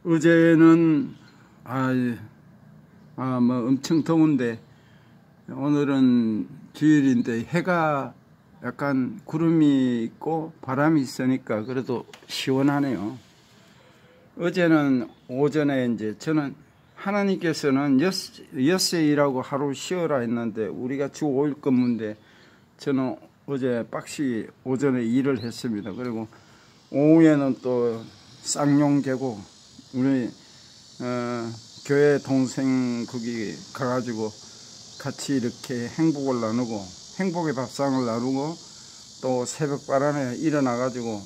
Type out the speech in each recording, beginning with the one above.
어제는 뭐 엄청 더운데 오늘은 주일인데 해가 약간 구름이 있고 바람이 있으니까 그래도 시원하네요. 어제는 오전에 이제 저는 하나님께서는 엿새 일하고 하루 쉬어라 했는데 우리가 주 5일 근무인데 저는 어제 빡시 오전에 일을 했습니다. 그리고 오후에는 또 쌍용 계곡 우리 교회 동생 거기 가가지고 같이 이렇게 행복을 나누고 행복의 밥상을 나누고 또 새벽 바람에 일어나가지고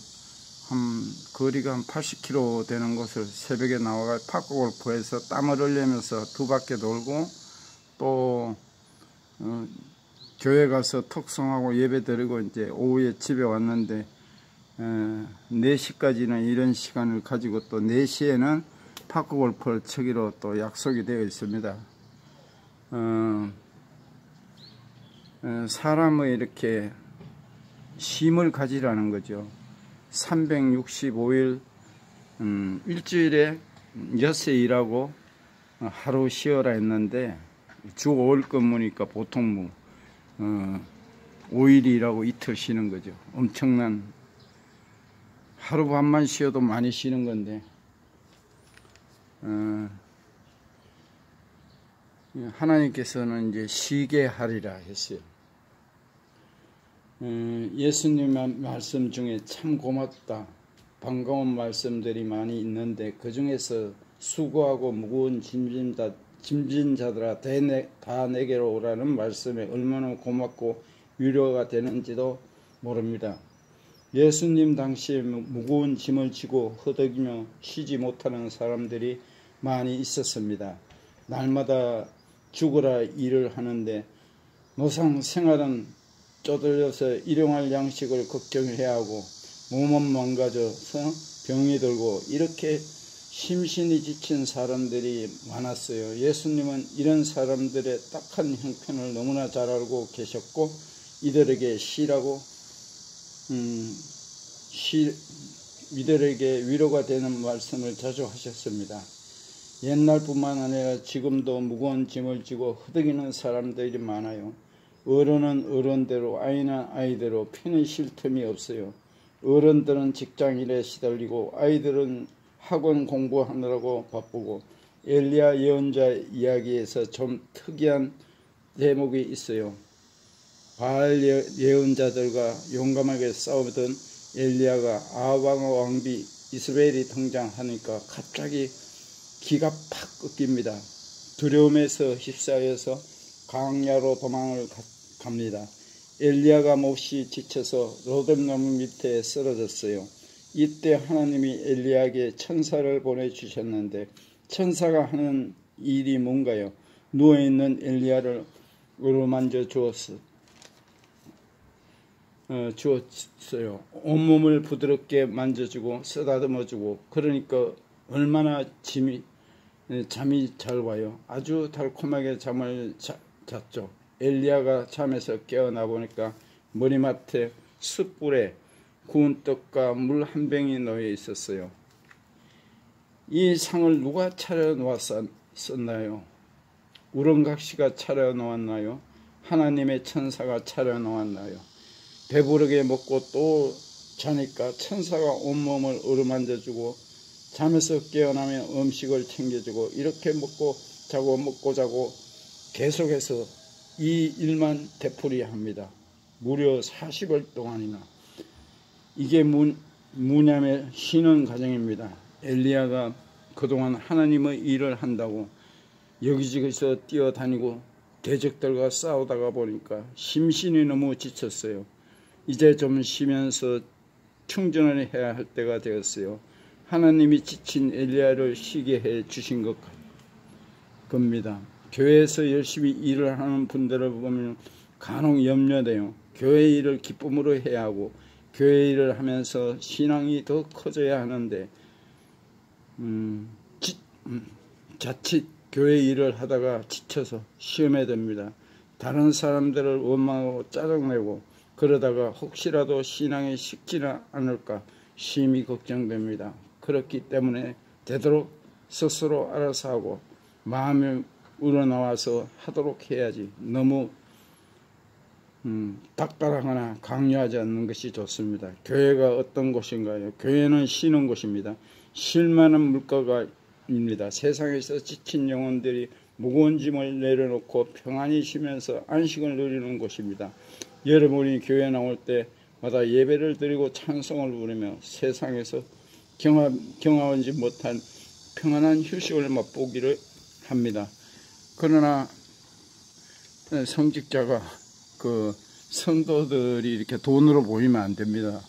거리가 한 80km 되는 곳을 새벽에 나와가 파크골프에서 땀을 흘리면서 두 바퀴 돌고 또 교회 가서 턱송하고 예배 드리고 이제 오후에 집에 왔는데 4시까지는 이런 시간을 가지고 또 4시에는 파크골프를 치기로 또 약속이 되어 있습니다. 사람의 이렇게 쉼을 가지라는 거죠. 365일 일주일에 엿새 일하고 하루 쉬어라 했는데 주 5일 근무니까 보통 5일 일하고 이틀 쉬는 거죠. 엄청난 하루 반만 쉬어도 많이 쉬는 건데 하나님께서는 이제 쉬게 하리라 했어요. 예수님 말씀 중에 참 고맙다, 반가운 말씀들이 많이 있는데 그 중에서 수고하고 무거운 짐진 자들아 다 내게로 오라는 말씀에 얼마나 고맙고 위로가 되는지도 모릅니다. 예수님 당시에 무거운 짐을 지고 허덕이며 쉬지 못하는 사람들이 많이 있었습니다. 날마다 죽어라 일을 하는데 노상 생활은 쪼들려서 일용할 양식을 걱정해야 하고 몸은 망가져서 병이 들고 이렇게 심신이 지친 사람들이 많았어요. 예수님은 이런 사람들의 딱한 형편을 너무나 잘 알고 계셨고 이들에게 쉬라고 이들에게 위로가 되는 말씀을 자주 하셨습니다. 옛날뿐만 아니라 지금도 무거운 짐을 지고 허덕이는 사람들이 많아요. 어른은 어른대로 아이는 아이대로 편히 쉴 틈이 없어요. 어른들은 직장일에 시달리고 아이들은 학원 공부하느라고 바쁘고 엘리야 예언자 이야기에서 좀 특이한 대목이 있어요. 바알 예언자들과 용감하게 싸우던 엘리야가 아합왕 왕비 이스라엘이 등장하니까 갑자기 기가 팍 꺾입니다. 두려움에서 휩싸여서 광야로 도망을 갑니다. 엘리야가 몹시 지쳐서 로뎀나무 밑에 쓰러졌어요. 이때 하나님이 엘리야에게 천사를 보내주셨는데 천사가 하는 일이 뭔가요? 누워있는 엘리야를 어루만져 주었어요. 온몸을 부드럽게 만져주고 쓰다듬어주고 그러니까 얼마나 잠이 잘 와요. 아주 달콤하게 잠을 잤죠. 엘리야가 잠에서 깨어나 보니까 머리맡에 숯불에 구운 떡과 물 한 병이 놓여 있었어요. 이 상을 누가 차려놓았었나요? 우렁각시가 차려놓았나요? 하나님의 천사가 차려놓았나요? 배부르게 먹고 또 자니까 천사가 온몸을 어루만져주고 잠에서 깨어나면 음식을 챙겨주고 이렇게 먹고 자고 계속해서 이 일만 되풀이합니다. 무려 40일 동안이나. 이게 뭐냐면 쉬는 과정입니다. 엘리야가 그동안 하나님의 일을 한다고 여기저기서 뛰어다니고 대적들과 싸우다가 보니까 심신이 너무 지쳤어요. 이제 좀 쉬면서 충전을 해야 할 때가 되었어요. 하나님이 지친 엘리야를 쉬게 해 주신 겁니다. 교회에서 열심히 일을 하는 분들을 보면 간혹 염려돼요. 교회 일을 기쁨으로 해야 하고 교회 일을 하면서 신앙이 더 커져야 하는데 자칫 교회 일을 하다가 지쳐서 시험에 듭니다. 다른 사람들을 원망하고 짜증내고 그러다가 혹시라도 신앙이 식지는 않을까 심히 걱정됩니다. 그렇기 때문에 되도록 스스로 알아서 하고 마음이 우러나와서 하도록 해야지 너무 닥달하거나 강요하지 않는 것이 좋습니다. 교회가 어떤 곳인가요? 교회는 쉬는 곳입니다. 쉴 만한 물가가입니다. 세상에서 지친 영혼들이 무거운 짐을 내려놓고 평안히 쉬면서 안식을 누리는 곳입니다. 여러분이 교회 나올 때마다 예배를 드리고 찬송을 부르며 세상에서 경험하지 못한 평안한 휴식을 맛보기를 합니다. 그러나 성직자가 성도들이 이렇게 돈으로 보이면 안 됩니다.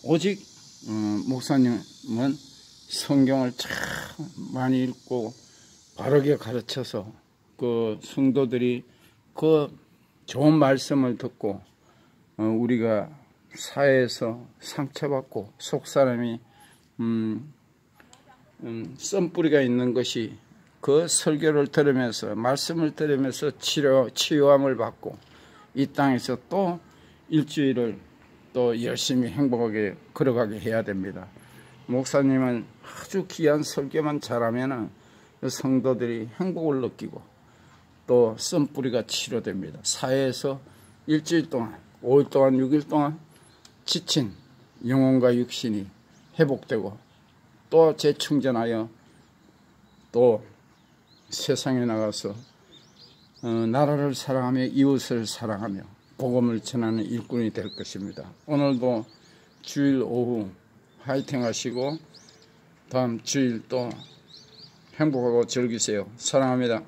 오직 목사님은 성경을 참 많이 읽고 바르게 가르쳐서 성도들이 좋은 말씀을 듣고 우리가 사회에서 상처받고 속사람이 썬뿌리가 있는 것이 설교를 들으면서 말씀을 들으면서 치유함을 받고 이 땅에서 또 일주일을 또 열심히 행복하게 걸어가게 해야 됩니다. 목사님은 아주 귀한 설교만 잘하면 성도들이 행복을 느끼고 또 썬뿌리가 치료됩니다. 사회에서 일주일 동안 5일 동안 6일 동안 지친 영혼과 육신이 회복되고 또 재충전하여 또 세상에 나가서 나라를 사랑하며 이웃을 사랑하며 복음을 전하는 일꾼이 될 것입니다. 오늘도 주일 오후 화이팅 하시고 다음 주일 또 행복하고 즐기세요. 사랑합니다.